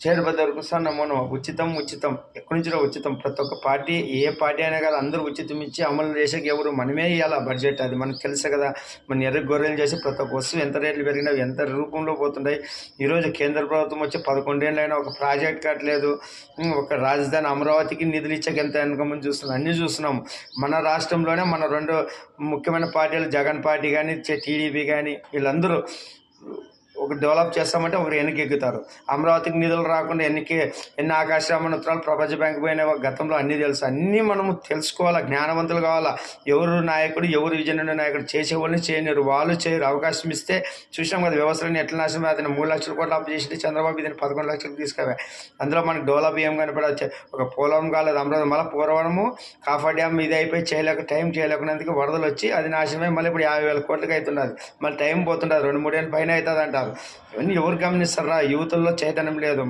చేరుబద్ద వరకు సార్ నమోను ఉచితం ఉచితం ఎక్కడి నుంచిలో ఉచితం ప్రతి ఒక్క పార్టీ ఏ పార్టీ అయినా కదా అందరూ ఉచితం ఇచ్చి అమలు చేసేకి ఎవరు మనమే ఇవ్వాలి బడ్జెట్ అది మనకు తెలుసు కదా. మన ఎర్ర గొర్రెలు చేసి ప్రతి ఒక్క వస్తువు ఎంత రేట్లు పెరిగినాయి ఎంత రూపంలో పోతున్నాయి. ఈరోజు కేంద్ర ప్రభుత్వం వచ్చి 11 ఏళ్ళైనా ఒక ప్రాజెక్ట్ కట్టలేదు. ఒక రాజధాని అమరావతికి నిధులు ఇచ్చాక ఎంత వెనకమని చూస్తున్నాం, అన్నీ చూస్తున్నాం. మన రాష్ట్రంలోనే మన రెండు ముఖ్యమైన పార్టీలు జగన్ పార్టీ కానీ టీడీపీ కానీ వీళ్ళందరూ ఒక డెవలప్ చేస్తామంటే ఒకరు వెనక్కి ఎక్కుతారు. అమరావతికి నిధులు రాకుండా ఎన్ని ఆకాశరామనత్రాలు ప్రపంచ బ్యాంకు పోయిన గతంలో అన్నీ తెలుసు. అన్నీ మనము తెలుసుకోవాలా, జ్ఞానవంతులు కావాలా. ఎవరు నాయకుడు ఎవరు విజయనుడు నాయకుడు చేసేవాళ్ళని చేయలేరు, వాళ్ళు చేయరు. అవకాశం ఇస్తే చూసినాం కదా వ్యవస్థలను ఎట్లా నాశనం. అతను 3 లక్షల కోట్లు అప్పు చేసి చంద్రబాబు ఇతను 11 లక్షలకు తీసుకువే. అందులో మనకు డెవలప్ ఏం కనపడవచ్చు. ఒక పోలవరం కాలేదు అమరావతి, మళ్ళీ పోలవరము కాఫర్ డ్యామ్ ఇది అయిపోయి టైం చేయలేకున్నందుకు వరదలు వచ్చి అది నాశనమై మళ్ళీ ఇప్పుడు 50,000 కోట్లకి అవుతున్నది. మళ్ళీ టైం పోతుంటుంది, 2-3 ఏళ్ళ పైన అవుతుంది అంటారు. ఇవన్నీ ఎవరు గమనిస్తారా? యువతుల్లో చైతన్యం లేదు.